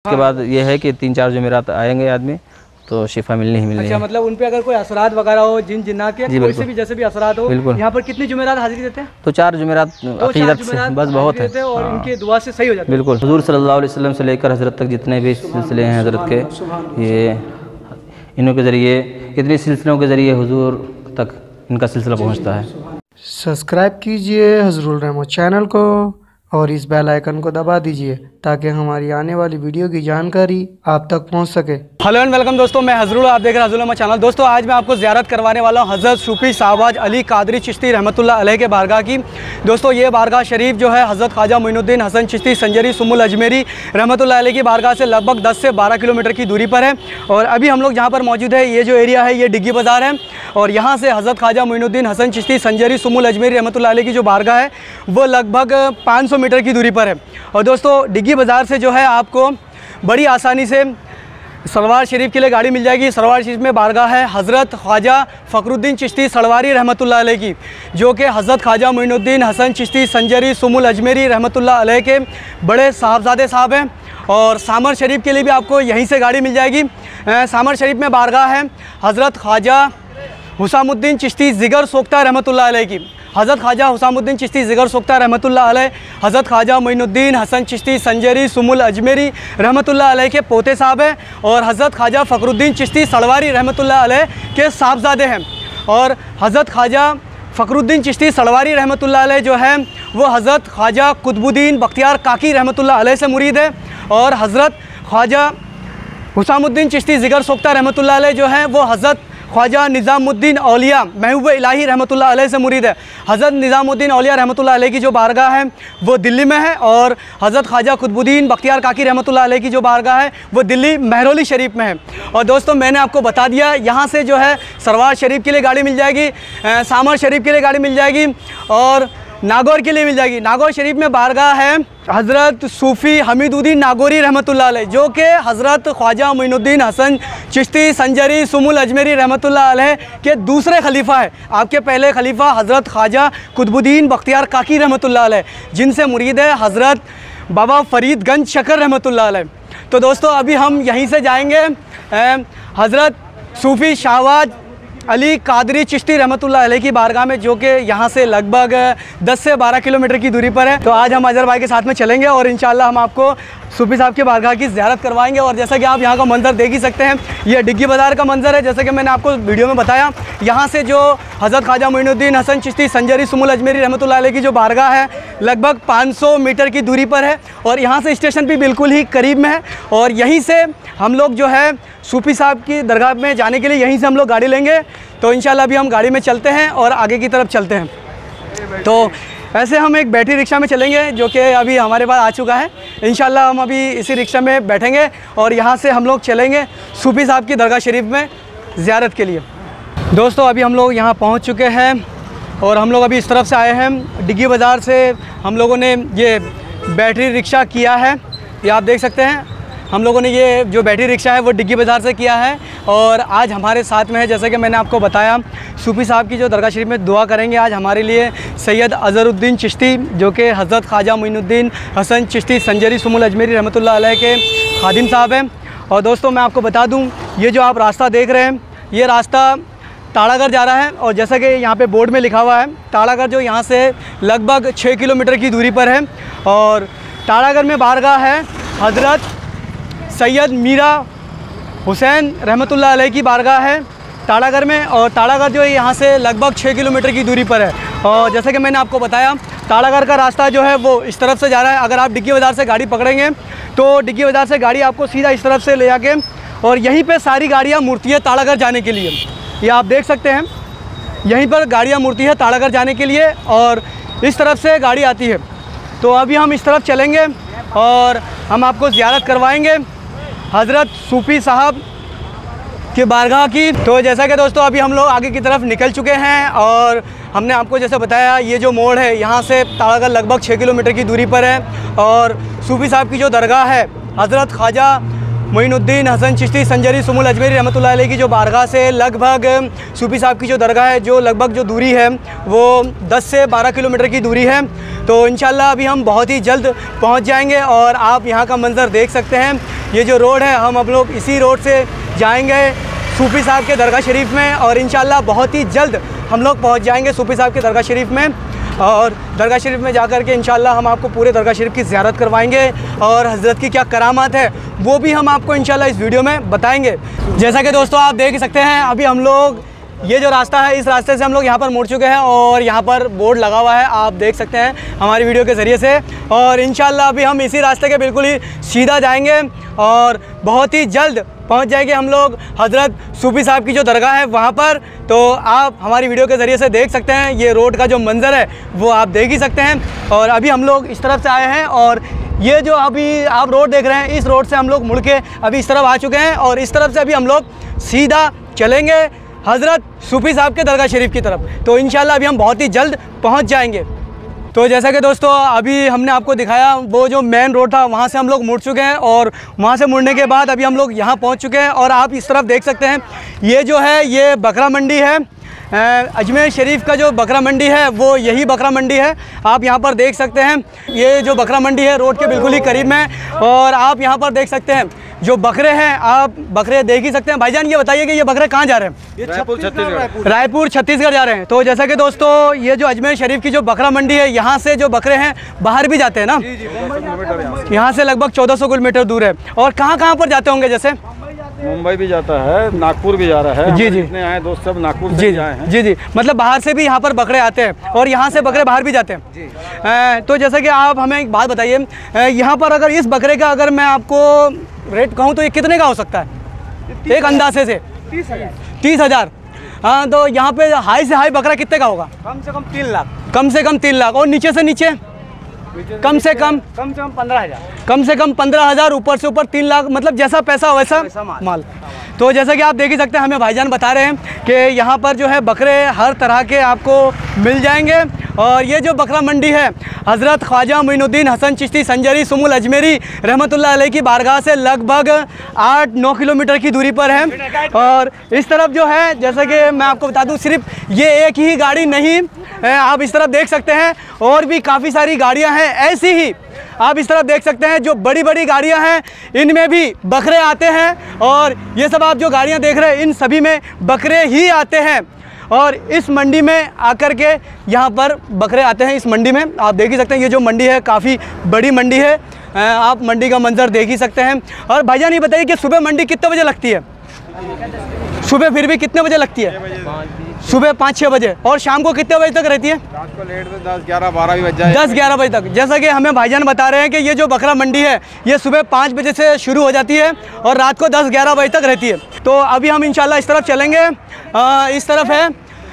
उसके बाद ये है कि 3-4 जुमेरात आएंगे आदमी तो शिफा मिलनी ही मिलनी है। अच्छा, मतलब उन पे अगर कोई असरात वगैरह हो, जिन जिन्नात के कोई से भी जैसे भी असरात हो, यहाँ पर कितनी जुमेरात हाजिरी देते हैं? तो 4 जुमेरात अकीदत से बस बहुत है और इनकी दुआ से सही हो जाता है। बिल्कुल। हुजूर सल्लल्लाहु अलैहि वसल्लम से लेकर हज़रत तक जितने भी सिलसिले हैं हज़रत के, ये इन्हों के ज़रिए, इतने सिलसिलों के ज़रिए हुजूर तक इनका सिलसिला पहुँचता है। सब्सक्राइब कीजिए हज़रुल रहमत चैनल को और इस बेल आइकन को दबा दीजिए ताकि हमारी आने वाली वीडियो की जानकारी आप तक पहुंच सके। हेलो एंड वेलकम दोस्तों, मैं हज़रुल, आप देख रहे हैं हज़रुल रहमत चैनल। दोस्तों आज मैं आपको ज़ियारत करवाने वाला हूं हज़रत सूफ़ी शाहबाज अली कादरी चिश्ती रहमतुल्लाह अलैह के बारगाह की। दोस्तों ये बारगाह शरीफ जो है हज़रत ख्वाजा मोइनुद्दीन हसन चिश्ती संजरी सुमुल अजमेरी रहमतुल्लाह अलैह की बारगाह से लगभग 10 से 12 किलोमीटर की दूरी पर है। और अभी हम लोग जहाँ पर मौजूद है, ये जो एरिया है ये डिग्गी बाज़ार है और यहाँ से हज़रत ख्वाजा मोइनुद्दीन हसन चिश्ती संजरी सुमुल अजमेरी रहमतुल्लाह अलैह की जो बारगाह है वो लगभग 500 मीटर की दूरी पर है। और दोस्तों डिग्गी बाज़ार से जो है आपको बड़ी आसानी से सरवार शरीफ के लिए गाड़ी मिल जाएगी। सरवार शरीफ में बारगाह है हज़रत ख्वाजा फ़खरुद्दीन चिश्ती सरवारी रहमतुल्लाह अलैह की, जो कि हज़रत ख्वाजा मोइनुद्दीन हसन चिश्ती संजरी सुमुल अजमेरी रहमतुल्लाह अलैह के बड़े साहबजादे साहब हैं। और सामर शरीफ के लिए भी आपको यहीं से गाड़ी मिल जाएगी। सामर शरीफ में बारगाह है हज़रत ख्वाजा हुसामुद्दीन चिश्ती ज़िगर सोख्ता रहमतुल्लाह अलैह की। हज़रत ख्वाजा हुसामुद्दीन चिश्ती ज़िगर सोख्ता रहमतुल्लाह अलैह हज़रत ख्वाजा मोइनुद्दीन हसन चिश्ती संजरी सुमुल अजमेरी रहमतुल्लाह अलैह के पोते साहब हैं और हज़रत ख्वाजा फ़खरुद्दीन चिश्ती सलवारी रहमतुल्लाह अलैह के साहबजादे हैं। और हज़रत ख्वाजा फ़खरुद्दीन चिश्ती सलवारी रहमतुल्लाह अलैह जो है वो हज़रत ख्वाजा कुतुबुद्दीन बख्तियार काकी रहमतुल्लाह अलैह से मुरीद है। और हज़रत ख्वाजा हुसामुद्दीन चिश्ती ज़िगर सोख्ता रहमतुल्लाह अलैह जो है वो हज़रत ख्वाजा निज़ामुद्दीन औलिया महबूब इलाही रहमतुल्लाह अलैह से मुरीद है। हज़रत निज़ामुद्दीन औलिया रहमतुल्लाह अलैह की जो बारगाह है वो दिल्ली में है और हज़रत ख्वाजा कुतुबुद्दीन बख्तियार काकी रहमतुल्लाह अलैह की जो बारगाह है वो दिल्ली महरौली शरीफ में है। और दोस्तों मैंने आपको बता दिया यहाँ से जो है सरवार शरीफ के लिए गाड़ी मिल जाएगी, सामर शरीफ के लिए गाड़ी मिल जाएगी और नागौर के लिए मिल जाएगी। नागौर शरीफ में बारगाह है हज़रत सूफ़ी हमीदुद्दीन नागौरी रहमतुल्लाह अलैह, जो कि हज़रत ख्वाजा मोइनुद्दीन हसन चिश्ती संजरी सुमुल अजमेरी रहमतुल्लाह अलैह के दूसरे खलीफा है। आपके पहले खलीफा हज़रत ख्वाजा कुतुबुद्दीन बख्तियार काकी रहमतुल्लाह अलैह, जिनसे मुरीद है हज़रत बाबा फ़रीदगंज शकर रहमतुल्लाह अलैह। तो दोस्तों अभी हम यहीं से जाएंगे हज़रत सूफ़ी शाहबाज अली कादरी चिश्ती रहमतुल्लाह अलैह की बारगाह में, जो कि यहाँ से लगभग 10 से 12 किलोमीटर की दूरी पर है। तो आज हम अजहर भाई के साथ में चलेंगे और इंशाल्लाह हम आपको सूफ़ी साहब की बारगाह की ज़ियारत करवाएंगे। और जैसा कि आप यहाँ का मंज़र देख ही सकते हैं, ये डिग्गी बाज़ार का मंज़र है। जैसा कि मैंने आपको वीडियो में बताया, यहाँ से जो हज़रत ख्वाजा मोइनुद्दीन हसन चिश्ती संजरी सुमुल अजमेरी रहमतुल्लाह अलैह की जो बारगाह है लगभग 500 मीटर की दूरी पर है और यहाँ से स्टेशन भी बिल्कुल ही करीब में है। और यहीं से हम लोग जो है सूफ़ी साहब की दरगाह में जाने के लिए यहीं से हम लोग गाड़ी लेंगे। तो इंशाल्लाह अभी हम गाड़ी में चलते हैं और आगे की तरफ चलते हैं। तो ऐसे हम एक बैटरी रिक्शा में चलेंगे जो कि अभी हमारे पास आ चुका है। इंशाल्लाह हम अभी इसी रिक्शा में बैठेंगे और यहाँ से हम लोग चलेंगे सूफ़ी साहब की दरगाह शरीफ में ज़ियारत के लिए। दोस्तों अभी हम लोग यहाँ पहुँच चुके हैं और हम लोग अभी इस तरफ से आए हैं। डिग्गी बाज़ार से हम लोगों ने ये बैटरी रिक्शा किया है, ये आप देख सकते हैं। हम लोगों ने ये जो बैटरी रिक्शा है वो डिग्गी बाज़ार से किया है और आज हमारे साथ में है, जैसे कि मैंने आपको बताया, सूफ़ी साहब की जो दरगाह शरीफ में दुआ करेंगे आज हमारे लिए सैयद अज़हरुद्दीन चिश्ती, जो कि हज़रत ख्वाजा मोइनुद्दीन हसन चिश्ती संजरी सुमुल अजमेरी रहमतुल्लाह अलैह के खादिम साहब हैं। और दोस्तों मैं आपको बता दूँ, ये जो आप रास्ता देख रहे हैं ये रास्ता ताड़ागढ़ जा रहा है और जैसा कि यहाँ पे बोर्ड में लिखा हुआ है, ताड़ागढ़ जो यहाँ से लगभग 6 किलोमीटर की दूरी पर है। और ताड़ागढ़ में बारगाह है हज़रत सैयद मीरा हुसैन रहमतुल्लाह अलैह की बारगाह है ताड़ागढ़ में। और ताड़ागढ़ जो है यहाँ से लगभग 6 किलोमीटर की दूरी पर है। और जैसे कि मैंने आपको बताया, ताड़ागढ़ का रास्ता जो है वो इस तरफ से जा रहा है। अगर आप डिग्गी बाज़ार से गाड़ी पकड़ेंगे तो डिग्गी बाज़ार से गाड़ी आपको सीधा इस तरफ से ले जाके और यहीं पे सारी गाड़ियाँ मुड़ती है ताड़ागढ़ जाने के लिए। ये आप देख सकते हैं, यहीं पर गाड़ियाँ मुड़ती है ताड़ागढ़ जाने के लिए और इस तरफ से गाड़ी आती है। तो अभी हम इस तरफ चलेंगे और हम आपको ज़ियारत करवाएंगे हज़रत सूफ़ी साहब की बारगाह की। तो जैसा कि दोस्तों अभी हम लोग आगे की तरफ निकल चुके हैं और हमने आपको जैसे बताया, ये जो मोड़ है यहाँ से ताड़ागढ़ लगभग 6 किलोमीटर की दूरी पर है। और सूफ़ी साहब की जो दरगाह है हज़रत ख्वाजा मोइनुद्दीन हसन चिश्ती संजरी सुमुल अजमेरी रहमतुल्लाह अलैह की जो बारगाह से लगभग सूफी साहब की जो दरगाह है, जो लगभग जो दूरी है वो 10 से 12 किलोमीटर की दूरी है। तो इंशाल्लाह अभी हम बहुत ही जल्द पहुंच जाएंगे और आप यहां का मंज़र देख सकते हैं। ये जो रोड है, हम लोग इसी रोड से जाएंगे सूफी साहब के दरगाह शरीफ में और इंशाल्लाह बहुत ही जल्द हम लोग पहुँच जाएँगे सूफी साहब के दरगाह शरीफ में। और दरगाह शरीफ में जाकर के इंशाल्लाह हम आपको पूरे दरगाह शरीफ की ज़ियारत करवाएंगे और हज़रत की क्या करामात है वो भी हम आपको इंशाल्लाह इस वीडियो में बताएंगे। जैसा कि दोस्तों आप देख सकते हैं, अभी हम लोग ये जो रास्ता है, इस रास्ते से हम लोग यहाँ पर मुड़ चुके हैं और यहाँ पर बोर्ड लगा हुआ है, आप देख सकते हैं हमारी वीडियो के ज़रिए से। और इंशाल्लाह अभी हम इसी रास्ते के बिल्कुल ही सीधा जाएंगे और बहुत ही जल्द पहुंच जाएंगे हम लोग हज़रत सूफी साहब की जो दरगाह है वहाँ पर। तो आप हमारी वीडियो के ज़रिए से देख सकते हैं, ये रोड का जो मंज़र है वो आप देख ही सकते हैं। और अभी हम लोग इस तरफ से आए हैं और ये जो अभी आप रोड देख रहे हैं, इस रोड से हम लोग मुड़ के अभी इस तरफ आ चुके हैं और इस तरफ से अभी हम लोग सीधा चलेंगे हज़रत सूफी साहब के दरगाह शरीफ की तरफ। तो इंशाल्लाह अभी हम बहुत ही जल्द पहुंच जाएंगे। तो जैसा कि दोस्तों अभी हमने आपको दिखाया, वो जो मेन रोड था वहाँ से हम लोग मुड़ चुके हैं और वहाँ से मुड़ने के बाद अभी हम लोग यहाँ पहुँच चुके हैं। और आप इस तरफ देख सकते हैं, ये जो है ये बकरा मंडी है। अजमेर शरीफ का जो बकरा मंडी है वो यही बकरा मंडी है। आप यहाँ पर देख सकते हैं, ये जो बकरा मंडी है रोड के बिल्कुल ही करीब में। और आप यहाँ पर देख सकते हैं जो बकरे हैं, आप बकरे देख ही सकते हैं। भाईजान ये बताइए कि ये बकरे कहाँ जा रहे हैं? ये रायपुर छत्तीसगढ़ जा रहे हैं। तो जैसा कि दोस्तों ये जो अजमेर शरीफ की जो बकरा मंडी है, यहाँ से जो बकरे हैं बाहर भी जाते हैं ना? यहाँ से लगभग 1400 किलोमीटर दूर है। और कहाँ पर जाते होंगे? जैसे मुंबई भी जाता है, नागपुर भी जा रहा है। जी जी, जितने आए दोस्त सब नागपुर से आए हैं। जी जी, मतलब बाहर से भी यहाँ पर बकरे आते हैं और यहाँ से बकरे बाहर भी जाते हैं। तो जैसा कि आप हमें एक बात बताइए, यहाँ पर अगर इस बकरे का अगर मैं आपको रेट कहूँ तो ये कितने का हो सकता है? एक अंदाजे से 30,000। हाँ, तो यहाँ पे हाई से हाई बकरा कितने का होगा? कम से कम 3 लाख। कम से कम 3 लाख। और नीचे से नीचे कम से कम 15,000। कम से कम 15,000, ऊपर से ऊपर 3 लाख। मतलब जैसा पैसा वैसा माल। तो जैसा कि आप देख ही सकते हैं, हमें भाईजान बता रहे हैं कि यहाँ पर जो है बकरे हर तरह के आपको मिल जाएंगे। और ये जो बकरा मंडी है हज़रत ख्वाजा मोइनुद्दीन हसन चिश्ती संजरी सुमुल अजमेरी रहमतुल्लाह अलैह की बारगाह से लगभग 8-9 किलोमीटर की दूरी पर है। और इस तरफ जो है, जैसा कि मैं आपको बता दूं, सिर्फ ये एक ही गाड़ी नहीं, आप इस तरफ देख सकते हैं और भी काफ़ी सारी गाड़ियां हैं ऐसी ही। आप इस तरफ देख सकते हैं जो बड़ी बड़ी गाड़ियां हैं, इनमें भी बकरे आते हैं। और ये सब आप जो गाड़ियां देख रहे हैं, इन सभी में बकरे ही आते हैं। और इस मंडी में आकर के यहाँ पर बकरे आते हैं। इस मंडी में आप देख ही सकते हैं, ये जो मंडी है काफ़ी बड़ी मंडी है। आप मंडी का मंजर देख ही सकते हैं। और भाईजान ये बताइए कि सुबह मंडी कितने बजे लगती है? सुबह फिर भी कितने बजे लगती है? सुबह 5-6 बजे। और शाम को कितने बजे तक रहती है? रात को लेट में 10-11-12 भी बज जाए। 10-11 बजे तक। जैसा कि हमें भाईजान बता रहे हैं कि ये जो बकरा मंडी है ये सुबह 5 बजे से शुरू हो जाती है और रात को 10-11 बजे तक रहती है। तो अभी हम इंशाल्लाह इस तरफ चलेंगे। इस तरफ है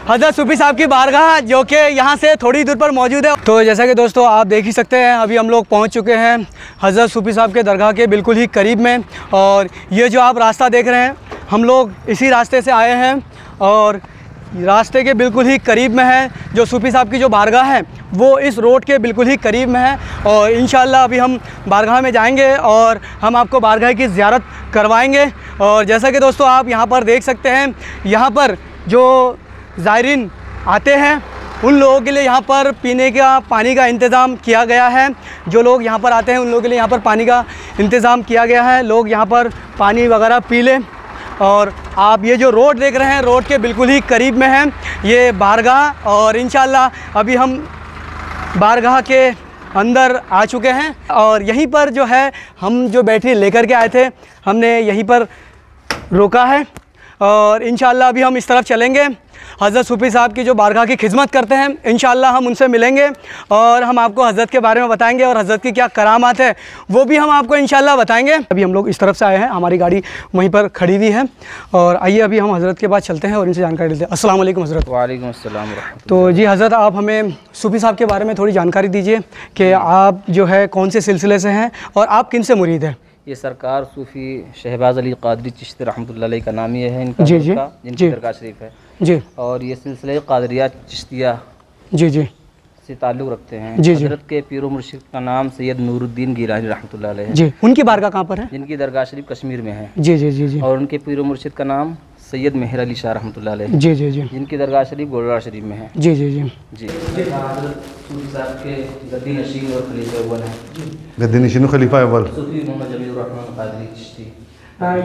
हज़रत सूफी साहब की बारगाह, जो कि यहाँ से थोड़ी दूर पर मौजूद है। तो जैसा कि दोस्तों आप देख ही सकते हैं, अभी हम लोग पहुँच चुके हैं हज़रत सूफी साहब के दरगाह के बिल्कुल ही करीब में। और ये जो आप रास्ता देख रहे हैं, हम लोग इसी रास्ते से आए हैं और रास्ते के बिल्कुल ही करीब में है जो सूफी साहब की जो बारगाह है वो इस रोड के बिल्कुल ही करीब में है। और इंशाल्लाह अभी हम बारगाह में जाएंगे और हम आपको बारगाह की ज़ियारत करवाएंगे। और जैसा कि दोस्तों आप यहाँ पर देख सकते हैं, यहाँ पर जो ज़ायरीन आते हैं उन लोगों के लिए यहाँ पर पीने का पानी का इंतज़ाम किया गया है। जो लोग यहाँ पर आते हैं उन लोगों के लिए यहाँ पर पानी का इंतज़ाम किया गया है, लोग यहाँ पर पानी वगैरह पी लें। और आप ये जो रोड देख रहे हैं, रोड के बिल्कुल ही करीब में है ये बारगाह। और इंशाल्लाह अभी हम बारगाह के अंदर आ चुके हैं और यहीं पर जो है हम जो बैटरी लेकर के आए थे, हमने यहीं पर रोका है। और इंशाल्लाह अभी हम इस तरफ चलेंगे। हज़रत सूफी साहब की जो बारगाह की खिदमत करते हैं, इंशाल्लाह हम उनसे मिलेंगे और हम आपको हज़रत के बारे में बताएंगे और हज़रत की क्या करामात है वो भी हम आपको इंशाल्लाह बताएंगे। अभी हम लोग इस तरफ से आए हैं, हमारी गाड़ी वहीं पर खड़ी हुई है। और आइए अभी हम हज़रत के पास चलते हैं और इनसे जानकारी लेते हैं। अस्सलाम वालेकुम हज़रत। वालेकुम अस्सलाम। तो जी हज़रत, आप हमें सूफी साहब के बारे में थोड़ी जानकारी दीजिए कि आप जो है कौन से सिलसिले से हैं और आप किन से मुरीद हैं? ये सरकार सूफ़ी शहबाज अली कादरी चिश्ती रहमतुल्लाह अलैह का नाम ये है इनका, जी जिनकी दरगाह शरीफ है जी। और ये सिलसिले कादरिया चिश्तिया जी जी से ताल्लुक़ रखते हैं। जी, जी। हज़रत के पीर मुर्शिद का नाम सैयद नूरुद्दीन गिलानी रहमतुल्लाह अलैह है, जी। उनकी बारगाह कहाँ पर है? जिनकी दरगाह शरीफ कश्मीर में है। जी जी जी जी और उनके पीर मुर्शिद का नाम सैयद मेहर अली शाह रहमतुल्लाह अलैह, जी जी जी जिनकी दरगाह शरीफ गोलवाड़ा शरीफ में है। जी जी जी जी। हज़रत सूफी साहब के गद्दी नशीन और खलीफा अव्वल हैं, गद्दी नशीन खलीफा अव्वल सूफी मोहम्मद जमील रहमान कादरी चिश्ती।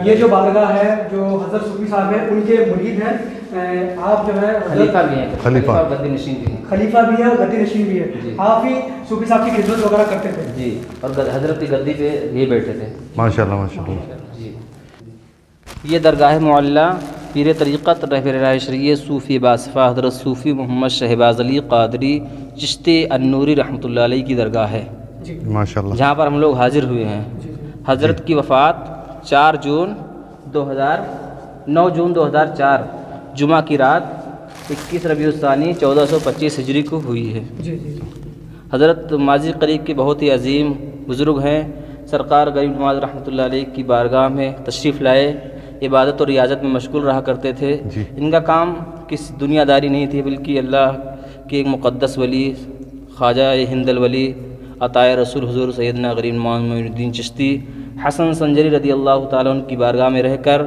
ये जो बारगाह है जो हज़रत सूफी साहब है उनके मुरीद हैं। आप जो है खलीफा भी हैं, खलीफा। और गद्दी नशीन भी हैं। खलीफा भी है और गद्दी नशीन भी है। आप ही सूफी साहब की खिदमत वगैरह करते थे? जी, और हज़रत की गद्दी पे ये बैठे थे। माशाल्लाह माशाल्लाह। जी। ये दरगाह मुअल्ला पीर तरीक़त रहबर शरीय सूफ़ी बासफ़ा हज़रत सूफ़ी मोहम्मद शहबाज़ अली क़ादरी चिश्ती अन्नूरी रहमतुल्लाह अलैह की दरगाह है, माशाल्लाह। जहाँ पर हम लोग हाजिर हुए हैं। हज़रत की वफ़ात 9 जून 2004 जुमा की रात 21 रबीउल सानी 1425 हिजरी को हुई है। हज़रत माजी करीब के बहुत ही अजीम बुज़ुर्ग हैं। सरकार गरीब नवाज़ रहमतुल्लाह अलैह की बारगाह में तशरीफ़ लाए, इबादत और रियाजत में मशगूल रहा करते थे। इनका काम किसी दुनियादारी नहीं थी, बल्कि अल्लाह के एक मुक़द्दस वली ख्वाजा हिंदल वली अताए रसूल हुज़ूर सैयदना गरीब नवाज़ मोइनुद्दीन चिश्ती हसन संजरी रदी अल्लाह ताला उनकी बारगाह में रहकर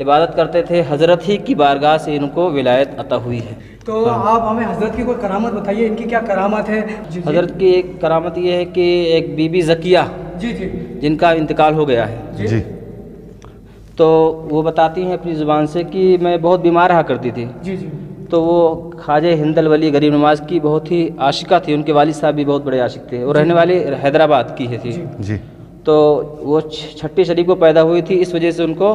इबादत करते थे। हज़रत ही की बारगाह से इनको विलायत अता हुई है। तो आप हमें हज़रत की कोई करामत बताइए, इनकी क्या करामत है? हज़रत की एक करामत ये है कि एक बीबी ज़किया जी जी जिनका इंतकाल हो गया है, जी तो वो बताती हैं अपनी ज़ुबान से कि मैं बहुत बीमार रहा करती थी। जी जी तो वो ख्वाजा हिंदल वली गरीब नवाज की बहुत ही आशिका थी। उनके वालिद साहब भी बहुत बड़े आशिक थे। वो रहने वाले हैदराबाद की थी। जी तो वो छठी शरीफ को पैदा हुई थी, इस वजह से उनको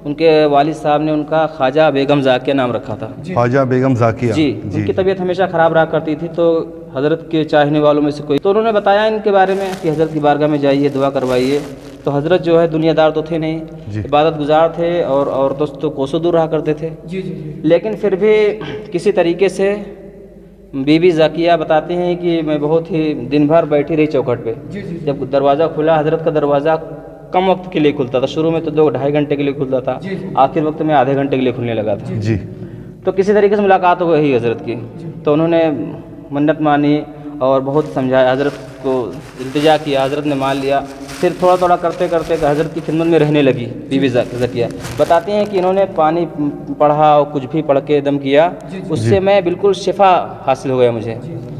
उनके वालिद साहब ने उनका ख्वाजा बेगम ज़ाकिया नाम रखा था। ख्वाजा बेगम ज़ाकिया। जी। उनकी तबीयत हमेशा ख़राब रहा करती थी, तो हज़रत के चाहने वालों में से कोई, तो उन्होंने बताया इनके बारे में कि हज़रत की बारगाह में जाइए, दुआ करवाइए। तो हज़रत जो है दुनियादार तो थे नहीं, इबादत गुजार थे और औरतों से तो कोसों दूर रहा करते थे। जी जी लेकिन फिर भी किसी तरीके से बीबी ज़ाकिया बताती हैं कि मैं बहुत ही दिन भर बैठी रही चौखट पे। जब दरवाज़ा खुला, हज़रत का दरवाज़ा कम वक्त के लिए खुलता था। शुरू में तो 2-2.5 घंटे के लिए खुलता था, आखिर वक्त में आधे घंटे के लिए खुलने लगा था। जी। तो किसी तरीके से मुलाकात हो गई हज़रत की, तो उन्होंने मन्नत मानी और बहुत समझाया, हज़रत को इल्तिजा किया, हज़रत ने मान लिया। फिर थोड़ा थोड़ा करते करते हज़रत की खिदमत में रहने लगी बीबी ज़किया। बताती हैं कि इन्होंने पानी पढ़ा और कुछ भी पढ़ के दम किया, उससे मैं बिल्कुल शिफा हासिल हो गया मुझे,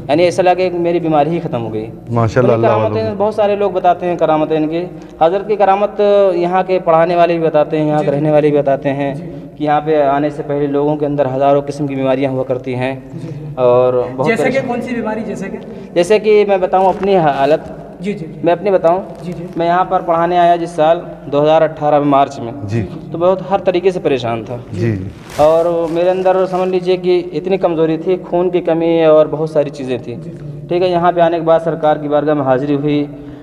यानी ऐसा लगे कि मेरी बीमारी ही ख़त्म हो गई। माशाल्लाह। करामतें बहुत सारे लोग बताते हैं, करामतें इनकी। हज़रत की करामत यहाँ के पढ़ाने वाले भी बताते हैं, यहाँ के रहने वाले भी बताते हैं कि यहाँ पे आने से पहले लोगों के अंदर हज़ारों किस्म की बीमारियाँ हुआ करती हैं। और बहुत जैसे कि कौन सी बीमारी? जैसे कि मैं बताऊँ अपनी हालत, जी जी मैं अपनी बताऊं, मैं यहाँ पर पढ़ाने आया जिस साल 2018 में मार्च में, जी, तो बहुत हर तरीके से परेशान था। जी। और मेरे अंदर समझ लीजिए कि इतनी कमज़ोरी थी, खून की कमी और बहुत सारी चीज़ें थी। ठीक है, यहाँ पे आने के बाद सरकार की बारगाह में हाज़िरी हुई,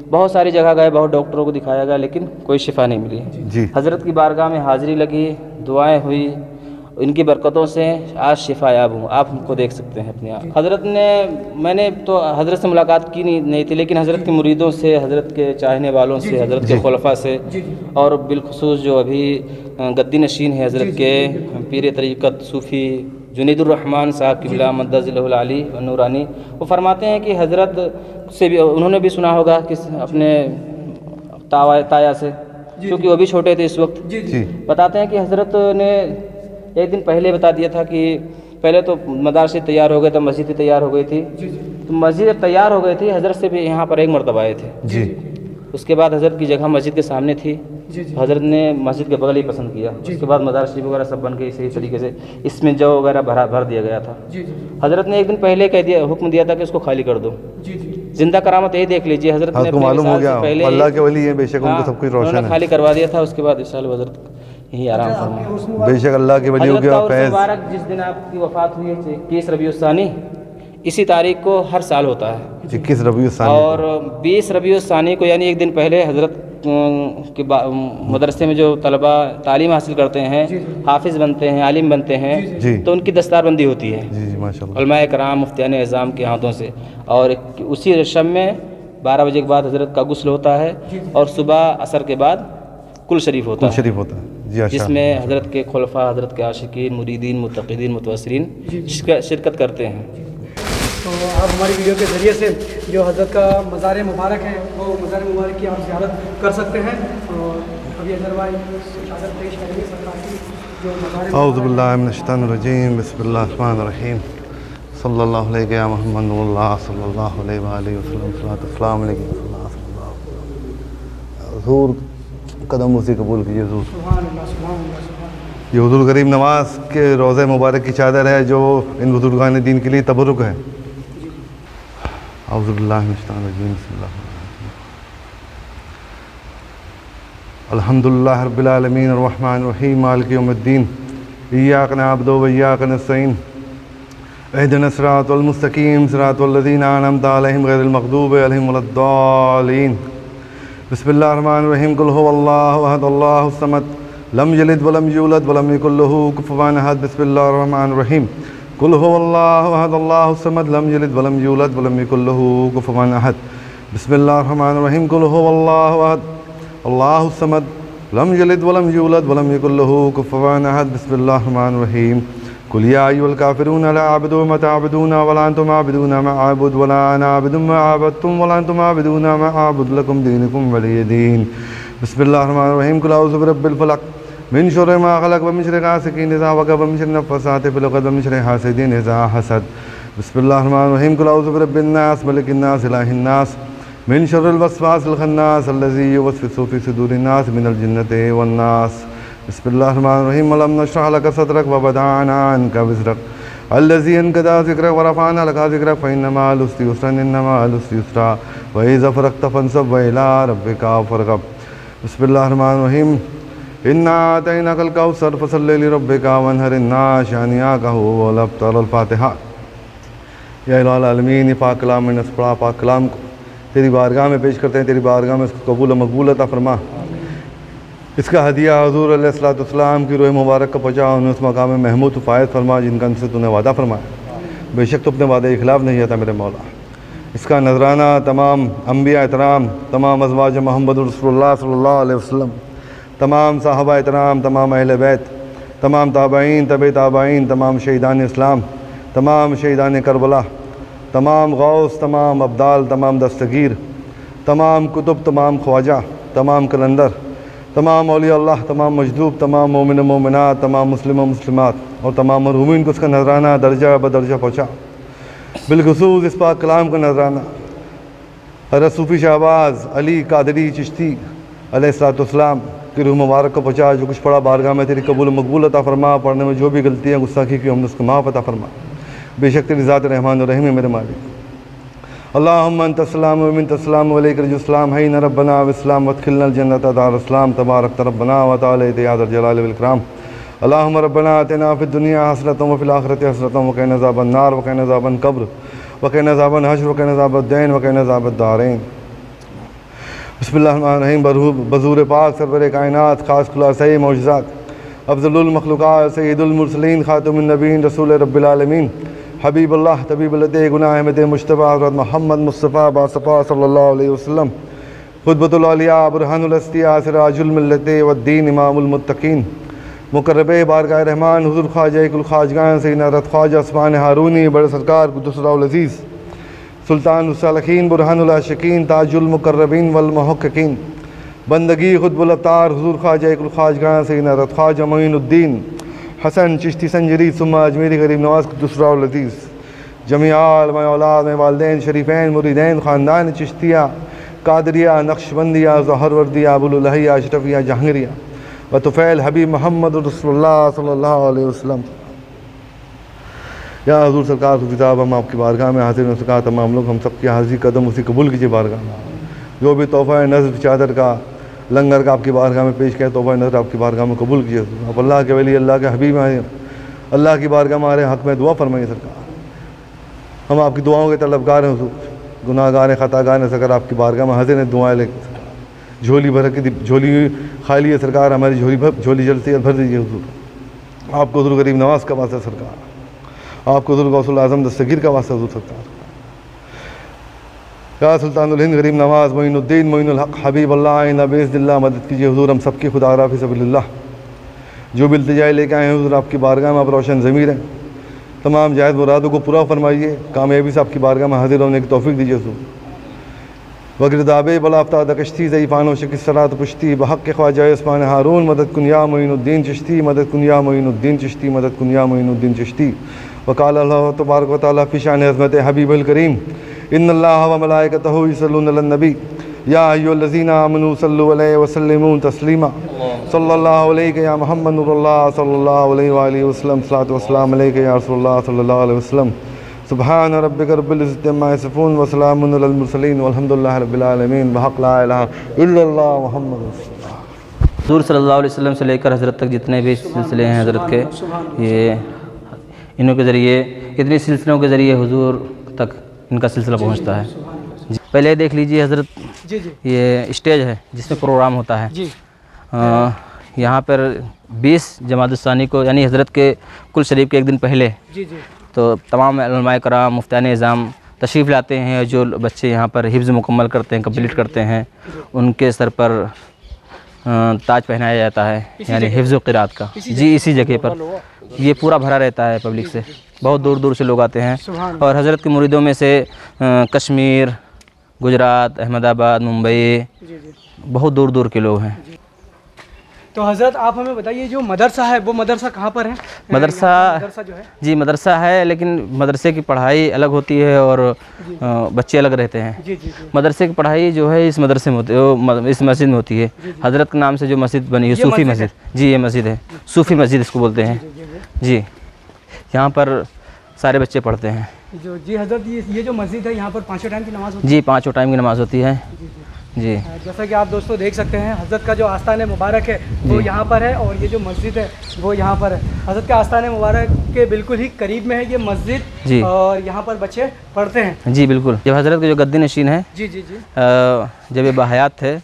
बहुत सारी जगह गए, बहुत डॉक्टरों को दिखाया गया, लेकिन कोई शिफा नहीं मिली। जी। हज़रत की बारगाह में हाज़िरी लगी, दुआएँ हुई, इनकी बरकतों से आज शिफायाब हूँ। आप हमको देख सकते हैं अपने आप। हज़रत ने, मैंने तो हज़रत से मुलाकात की नहीं थी, लेकिन हज़रत के मुरीदों से, हज़रत के चाहने वालों से, हज़रत के खुलफा से, और बिलखुसूस जो अभी गद्दी नशीन है हज़रत के पीर तरीक़त सूफ़ी जुनैदुर रहमान साहब क़िबला मद्दज़िलहुल आली व नूरानी, वो फरमाते हैं कि हज़रत से भी उन्होंने भी सुना होगा कि अपने ताया से, क्योंकि वो भी छोटे थे इस वक्त। बताते हैं कि हज़रत ने एक दिन पहले बता दिया था कि पहले तो मदरसे तैयार हो गए, तो मस्जिद तैयार हो गई थी। तो मस्जिद तैयार हो गई थी, हज़रत से भी यहाँ पर एक मरतबा आए थे। जी। उसके बाद हज़रत की जगह मस्जिद के सामने थी, हज़रत ने मस्जिद के बगल ही पसंद किया। उसके बाद मदरसा शरीफ वगैरह सब बन गई सही तरीके से, इसमें जौ वगैरह भर दिया गया था। हज़रत ने एक दिन पहले कह दिया, हुक्म दिया था कि इसको खाली कर दो। जिंदा करामत यही देख लीजिए, हज़रत ने मालूम हो गया अल्लाह के वली है, बेशक उनको सब कुछ रोशन है, खाली करवा दिया था। उसके बाद इस साल हज़रत यही आराम फरमा, बेशक अल्लाह के वली हो गया। मुबारक जिस दिन आपकी वफ़ात हुई है 21 रबीउल सानी, इसी तारीख को हर साल होता है 21 रबीउल सानी, और 20 रबीउल सानी को यानी एक दिन पहले हज़रत के मदरसे में जो तलबा तालीम हासिल करते हैं, हाफिज़ बनते हैं, आलिम बनते हैं, तो उनकी दस्तारबंदी होती है। जी माशाल्लाह, उलमाए कराम मुफ्तियान एज़ाम के हाथों से। और उसी शब में 12 बजे के बाद हज़रत का गुस्ल होता है, और सुबह असर के बाद कुल शरीफ होता है, जिसमें हज़रत के खुलफा, हज़रत के आशिकीन, मुरीदीन, मुतक़ीदीन, मुतवस्सिलीन शिरकत करते हैं। तो आप हमारी वीडियो के ज़रिए से जो हज़रत का मज़ार मुबारक है वो मज़ार मुबारक की आप ज़ियारत कर सकते हैं। और अभी अजहर भाई शहादत पेश करेंगे सरकार की जो मज़ार औज़ु बिल्लाहि मिनश शैतानिर रजीम बिस्मिल्लाहिर रहमानिर रहीम सल्लल्लाहु अलैहि या मुहम्मद वल्लाह सल्लल्लाहु अलैहि व आलिहि वसल्लम सल्लल्लाहु अस्सलाम अलैकुम हुजूर कदम उसी कबूल कीजिए हुजूर। ये हुजूर गरीब नवाज के रोज़े मुबारक की चादर है जो इन बुजुर्गान दीन के लिए तबरुक है। औज़ु बिल्लाहि मिनश शैतानिर रजीम बिस्मिल्लाह अल्हम्दुलिल्लाहि रब्बिल आलमीन अर्रहमानिर रहीम मालिकि यौमिद्दीन इय्याका नअबुदु व इय्याका नस्तईन इहदिनस सिरातल मुस्तकीम सिरातल लज़ीना अनअमता अलैहिम गैरिल मग़दूबि अलैहिम वलद्दालीन बिस्मिल्लाहिर रहमानिर रहीम कुल हुवल्लाहु अहद अल्लाहुस समद लम यलिद वलम यूलद वलम यकुल लहू कुफुवन अहद बिस्मिल्लाहिर रहमानिर रहीम कुल हुवल्लाहु अहद अल्लाहुस समद लम यलिद वलम यूलद वलम यकुल लहू कुफुवन अहद बिस्मिल्लाहिर रहमानिर रहीम कुल हुवल्लाहु अहद अल्लाहुस समद लम यलिद वलम यूलद वलम यकुल लहू कुफुवन अहद बिस्मिल्लाहिर रहमानिर रहीम कुल या अय्युहल काफिरून ला अअबुदु मा तअबुदून वला अंतुम आबिदून मा अअबुदु वला अना आबिदु मा अअबदतुम वला अंतुम आबिदून मा अअबुदु लकुम दीनुकुम वलिय दीन बिस्मिल्लाहिर रहमानिर रहीम कुल अऊज़ु बिरब्बिल फलक मिन शुर्रि मा खलक व मिन शुर्रि गासिकिन इज़ा वक़ब व मिन शुर्रि नफ़्फ़ासाति फ़िल उक़द व मिन शुर्रि हासिदिन इज़ा हसद बिस्मिल्लाहिर रहमानिर रहीम कुल अऊज़ु बिरब्बिन नास मलिकिन नास इलाहिन नास मिन शुर्रिल वस्वासिल खन्नास अल्लज़ी युवस्विसु फ़ी सुदूरिन नास मिनल जिन्नति वन नास बिस्मिल्लाहिर रहमानिर रहीम अलम नशरह लक सदरक व वदअना अन्का विज़रक अल्लज़ी अनक़ज़ा ज़िक्रक व रफ़अना लका ज़िक्रक फ़इन्न मअल उसरि युस्रन इन्न मअल उसरि युस्रा व इज़ा फ़रग़त फ़ंसब व इला रब्बिका फ़रग़ब बिस्मिल्लाहिर रहमानिर रहीम इन्ना अतैनाकल कौसर फसल्लि लिरब्बिका वन्हर इन्ना शानियाका हुवल अब्तर। अल फ़ातिहा। या इलाहुल आलमीन ये पाक कलाम में नस्पड़ा पाक कलाम को तेरी बारगाह में पेश करते हैं, तेरी बारगाह में इसको कबूल मकबूल अता फरमा। इसका हदिया हुज़ूर अलैहिस्सलाम की रूह मुबारक का पहुँचा, उन्हें उस मकाम में महमूद फ़ायद फरमा जिनका उनसे तूने वादा फरमाया। बेशक तो अपने वादे के खिलाफ़ नहीं आता मेरे मौला। इसका नजराना तमाम अम्बिया एहतराम, तमाम अज़वाज मोहम्मद रसूलुल्लाह सल्लल्लाहु अलैहि वसल्लम, तमाम साहबा एहतराम, तमाम अहले बैत, तमाम ताबईन तबे ताबईन, तमाम शहीदान इस्लाम, तमाम शहीदान करबला, तमाम गौस, तमाम अब्दाल, तमाम दस्तगीर, तमाम कुतुब, तमाम ख्वाजा, तमाम कलंदर, तमाम औलिया अल्लाह, तमाम मजदूब, तमाम मोमिन मोमिनात, तमाम मुस्लिम मुस्लिमात और तमाम मरहूमीन को उसका नजराना दर्जा बदर्जा पहुँचा। बिलखुसूस इस पाक कलाम का नजराना हज़रत सूफ़ी शहबाज अली कादरी चिश्ती अलैहिस्सलाम की रूह मुबारक को पहुँचा। जो कुछ पढ़ा बारगाह में तेरी कबूल मकबूल अता फरमा। पढ़ने में जो भी गलतियाँ गुस्ताखी की हमने उसको माफ़ अता फरमा। बेशक तेरी ज़ात रहमान और रहीम है मेरे मालिक। अल्लाहुम्मा अंत अस्सलाम व मिनका अस्सलाम व अलैका अर्जुस्सलाम हैन रब्बना वस्सलाम वदखिलनल जन्नता दारुस्सलाम तबारक रब्बना व तआला या ज़ल जलाल वल इकराम। अल्लाहुम्मा रब्बना आतिना फ़िद दुनिया हसनतन व फ़िल आखिरति हसनतन व क़िना अज़ाबन नार व क़िना अज़ाबन क़ब्र व क़िना अज़ाबन हश्र व क़िना अज़ाबद दैन व क़िना अज़ाबद दारैन। बिस्मिल्लाहिर्रहमानिर्रहीम। बज़ूर पाक सरवर कायनात खास खुलासाए मौजज़ात अफ़ज़लुल मखलूक़ात सय्यिदुल मुरसलीन ख़ातमुन नबीय्यीन रसूल रब्बिल आलमीन हबीबुल्लाह तबीबुल लदे गुनाह अहमद मुश्तबा हज़रत मोहम्मद मुस्तफ़ा बासफ़ा सल्लल्लाहु अलैहि वसल्लम ख़ुतबतुल औलिया बुरहानुल अस्तिया सिराजुल मिल्लति वद्दीन इमामुल मुत्तक़ीन मुक़र्रबे बारगाह रहमान हुज़ूर ख्वाजा कुल ख्वाजगान सैयदना हज़रत ख्वाजा उस्मान हारूनी बड़े सरकार क़ुद्दुसहुल अज़ीज़ सुल्तान सालखीन बुरहानुल आशिकीन ताजुल मुक़र्रबीन वल मुहक़्क़ीन बंदगी ख़ुतबुल अब्तार हुज़ूर ख्वाजा कुल ख्वाजगान सैयदना हज़रत ख्वाजा मोइनुद्दीन हसन चिश्ती संजरी सुम्मा अजमेरी गरीब नवाज़ क़ुद्दुसहुल अज़ीज़ जमीआल मैं औलाद में वालिदैन शरीफ़ैन मुरीदैन ख़ानदान चिश्तिया कादरिया नक्शबंदिया ज़हरवर्दिया अबुलुलहिया अशरफिया जहांगीरिया व तुफ़ैल हबीब मोहम्मद रसूलुल्लाह सल्लल्लाहु अलैहि वसल्लम। या हुज़ूर सरकार किताब हम आपकी बारगाह में हाजिर हो सका। तमाम लोग हम सब की हाजिर कदम उसी कबूल कीजिए बारगाह में। जो भी तोहफ़ा नज़्र चादर का लंगर का आपकी बारगाह में पेश किया तोहफ़ा नज़र आपकी बारगाह में कबूल कीजिए। आप अल्लाह के वली अल्लाह के हबीब हैं, अल्लाह की बारगाह में हमारे हक़ में दुआ फरमाइए सरकार। हम आपकी दुआओं के तलबगार हैं हुज़ूर, गुनाहगार हैं, ख़तागार हैं। अगर आपकी बारगाह में हाजिर हैं दुआएं लेकर झोली भर की झोली खाली है सरकार, हमारी झोली जल्द से जल्द भर दीजिए हुज़ूर। आपको हुज़ूर गरीब नवाज़ का वास्ता सरकार, आपको हुज़ूर गौसुल आज़म दस्तगीर का वास्ता हुज़ूर सरकार। या सुल्तानुल हिंद गरीब नवाज़ मोइनुद्दीन मोइनुल हक़ हबीब अल्लाह नबीज़िल्लाह मदद कीजिए हुज़ूर। हम सबकी खुदा फ़ी सबीलिल्लाह जो भी इल्तिजाएं लेके आए हैं हुज़ूर आपकी बारगाह में आप रोशन ज़मीर हैं। तमाम जायज़ मुरादों को पूरा फरमाइए, कामयाबी से आपकी बारगाह में हाजिर होने की तौफीक दीजिए। सो वगरदाबे बलाफ्ताद कश्ती ज़ईफ़ानो शिकसरात पुश्ती बहक़ ख्वाजा उस्मान हारून मदद कुनिया मोइनुद्दीन चिश्ती मदद कुनिया मोइनुद्दीन चिश्ती मदद कुनिया मोइनुद्दीन चिश्ती। वक़ाल अल्लाह तबारक व तआला फ़ी शान अज़मत हबीबुल करीम इन्नल्लाह व मलाइकतहु युसल्लूना अलन नबी या अय्युहल्लज़ीना आमनू सल्लु अलैहि व सल्लिमू तस्लीमा सल्लल्लाहु अलैहि या मुहम्मद नूरुल्लाह सल्लल्लाहु अलैहि व आलिहि वसल्लम सलातु वस्सलाम अलैका या रसूलल्लाह सल्लल्लाहु अलैहि वसल्लम। सुब्हान रब्बिका रब्बिल इज़्ज़ति अम्मा यसिफून व सलामुन अलल मुरसलीन वल्हम्दुलिल्लाहि रब्बिल आलमीन बहक़ ला इलाहा इल्लल्लाह मुहम्मद रसूलुल्लाह। हुज़ूर सल्लल्लाहु अलैहि वसल्लम से लेकर हज़रत तक जितने भी सिलसिले हैं हज़रत के, ये इन्हों के ज़रिए, इतने सिलसिलों के ज़रिए हुज़ूर तक इनका सिलसिला पहुँचता है। पहले देख लीजिए हज़रत, ये स्टेज है जिसमें प्रोग्राम होता है। यहाँ पर 20 जमात-उस-सानी को, यानी हज़रत के कुल शरीफ के एक दिन पहले तो तमाम उलमाए कराम मुफ्तियान निज़ाम तशरीफ़ लाते हैं। जो बच्चे यहाँ पर हिफ्ज़ मुकम्मल करते हैं, कंप्लीट करते हैं, उनके सर पर ताज पहनाया जाता है, यानी हिफ्ज़ क़िरात का। जी, इसी जगह पर ये पूरा भरा रहता है पब्लिक से, बहुत दूर दूर से लोग आते हैं। और हज़रत के मुरीदों में से कश्मीर, गुजरात, अहमदाबाद, मुंबई, बहुत दूर दूर के लोग हैं। तो हज़रत आप हमें बताइए, जो मदरसा है वो मदरसा कहाँ पर है? मदरसा जो है जी मदरसा है, लेकिन मदरसे की पढ़ाई अलग होती है और बच्चे अलग रहते हैं। मदरसे की पढ़ाई जो है इस मदरसे में होती है, इस मस्जिद में होती है। हज़रत के नाम से जो मस्जिद बनी है, सूफ़ी मस्जिद। जी, ये मस्जिद है, सूफ़ी मस्जिद इसको बोलते हैं। जी, यहाँ पर सारे बच्चे पढ़ते हैं। जी हज़रत, ये जो मस्जिद है यहाँ पर 5 टाइम की नमाज़ होती है? जी, 5 टाइम की नमाज़ होती है। जी, जैसा कि आप दोस्तों देख सकते हैं, हज़रत का जो आस्थान मुबारक है वो यहाँ पर है, और ये जो मस्जिद है वो यहाँ पर है। हज़रत के आस्थान मुबारक के बिल्कुल ही करीब में है ये मस्जिद, और यहाँ पर बच्चे पढ़ते हैं। जी बिल्कुल। जब हज़रत के जो गद्दी नशीन है, जब ये बाहयात थे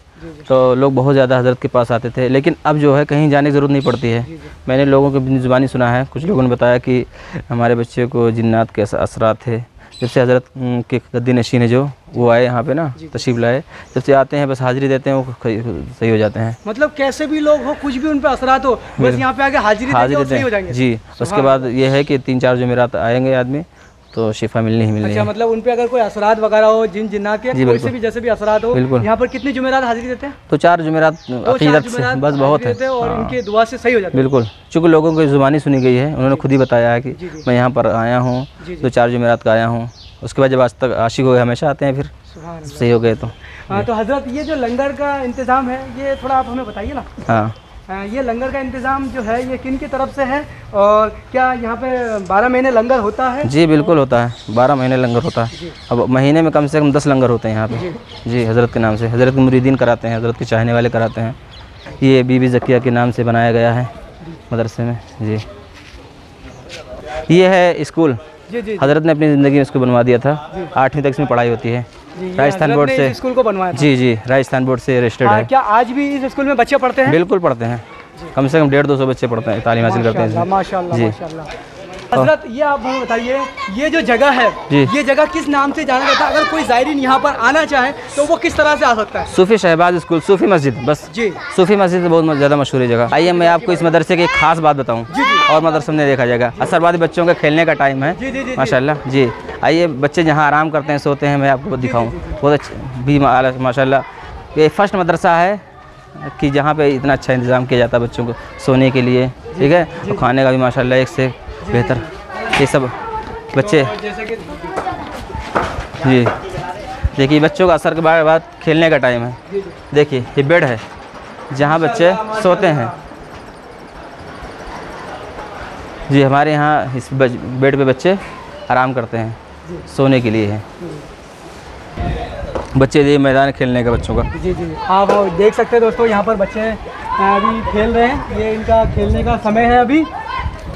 तो लोग बहुत ज़्यादा हज़रत के पास आते थे, लेकिन अब जो है कहीं जाने की ज़रूरत नहीं पड़ती है। मैंने लोगों की ज़ुबानी सुना है, कुछ लोगों ने बताया कि हमारे बच्चे को जिन्नात के असरात थे। जब से हज़रत के गद्दी नशीन है जो वो आए यहाँ पे ना, तशरीफ़ लाए, जब से आते हैं बस हाज़िरी देते हैं, वो सही हो जाते हैं। मतलब कैसे भी लोग हो, कुछ भी उन पे असरात हो, बस यहाँ पे आके हाज़िरी देते हैं, सही हो जाएंगे। जी, उसके बाद ये है कि 3-4 जुमेरात आएंगे आदमी तो शिफा मिलनी ही मिलनी है। अच्छा, मतलब उन पे अगर कोई असरात वगैरह हो, जिन जिन्नात के कोई से भी जैसे भी असरात हो, यहाँ पर कितनी जुमेरात हाजिरी देते हैं? तो 4 जुमेरात अक़ीदत से बस बहुत है, और उनकी दुआ से सही हो जाता है। बिल्कुल, चूँकि लोगों की ज़ुबानी सुनी गई है, उन्होंने खुद ही बताया है कि मैं यहाँ पर आया हूँ तो 4 जुमेरात का आया हूँ। उसके बाद जब आज तक आशिक हो गए, हमेशा आते हैं, फिर सही हो गए। तो तो हज़रत ये जो लंगर का इंतज़ाम है, ये थोड़ा आप हमें बताइए ना। हाँ, ये लंगर का इंतज़ाम जो है ये किन की तरफ से है, और क्या यहाँ पे 12 महीने लंगर होता है? जी बिल्कुल होता है, 12 महीने लंगर होता है। अब महीने में कम से कम 10 लंगर होते हैं यहाँ पे। जी, हज़रत के नाम से, हज़रत के मुरीदीन कराते हैं, हज़रत के चाहने वाले कराते हैं। ये बीबी ज़किया के नाम से बनाया गया है मदरसे में। जी, ये है स्कूल, हज़रत ने अपनी ज़िंदगी में इसको बनवा दिया था। 8वीं तक इसमें पढ़ाई होती है, राजस्थान बोर्ड से स्कूल को बनवाया था। जी, राजस्थान बोर्ड से रजिस्टर्ड है। क्या आज भी इस स्कूल में बच्चे पढ़ते हैं? बिल्कुल पढ़ते हैं, कम से कम 150-200 बच्चे पढ़ते हैं, तालीम हासिल करते हैं। माशाल्लाह, माशाल्लाह। हज़रत ये आप हमें बताइए, ये जो जगह है, ये जगह किस नाम से जाना जाता है? अगर कोई ज़ायरीन यहाँ पर आना चाहे तो वो किस तरह से आ सकता है? सूफ़ी शहबाज स्कूल, सूफ़ी मस्जिद, बस जी, सूफ़ी मस्जिद बहुत ज़्यादा मशहूर है जगह। आइए मैं आपको इस मदरसे की एक खास बात बताऊँ, और मदरसे में देखा जाएगा। असरबादी बच्चों के खेलने का टाइम है माशाल्लाह। जी, आइए बच्चे जहाँ आराम करते हैं, सोते हैं, मैं आपको दिखाऊँ। बहुत अच्छा भी माशाल्लाह। ये फर्स्ट मदरसा है कि जहाँ पे इतना अच्छा इंतज़ाम किया जाता है बच्चों को सोने के लिए, ठीक है, और खाने का भी माशाल्लाह एक से बेहतर। ये सब बच्चे, जी देखिए, बच्चों का असर के बाद खेलने का टाइम है। देखिए ये बेड है जहाँ बच्चे सोते हैं। जी, हमारे यहाँ इस बेड पे बच्चे आराम करते हैं, सोने के लिए है। बच्चे ये मैदान खेलने का बच्चों का। जी, आप देख सकते हैं दोस्तों, यहाँ पर बच्चे अभी खेल रहे हैं, ये इनका खेलने का समय है अभी।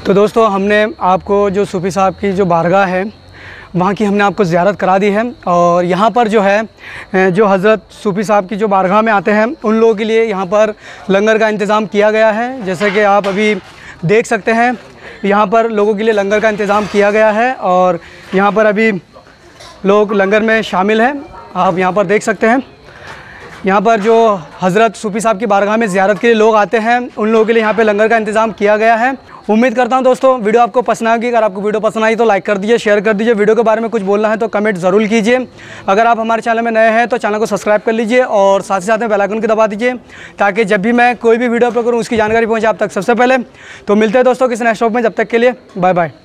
तो दोस्तों, हमने आपको जो सूफ़ी साहब की जो बारगाह है वहाँ की हमने आपको ज़ियारत करा दी है, और यहाँ पर जो है जो हज़रत सूफ़ी साहब की जो बारगाह में आते हैं उन लोगों के लिए यहाँ पर लंगर का इंतज़ाम किया गया है। जैसे कि आप अभी देख सकते हैं, यहाँ पर लोगों के लिए लंगर का इंतज़ाम किया गया है, और यहाँ पर अभी लोग लंगर में शामिल हैं। आप यहाँ पर देख सकते हैं, यहाँ पर जो हज़रत सूफ़ी साहब की बारगाह में ज़ियारत के लिए लोग आते हैं उन लोगों के लिए यहाँ पे लंगर का इंतज़ाम किया गया है। उम्मीद करता हूं दोस्तों वीडियो आपको पसंद आएगी। अगर आपको वीडियो पसंद आई तो लाइक कर दीजिए, शेयर कर दीजिए। वीडियो के बारे में कुछ बोलना है तो कमेंट ज़रूर कीजिए। अगर आप हमारे चैनल में नए हैं तो चैनल को सब्सक्राइब कर लीजिए और साथ ही साथ में बेल आइकन को दबा दीजिए ताकि जब भी मैं कोई भी वीडियो अपलोड करूँ उसकी जानकारी पहुँचे आप तक सबसे पहले। तो मिलते हैं दोस्तों किसी नेक्स्ट टॉपिक में, जब तक के लिए बाय बाय।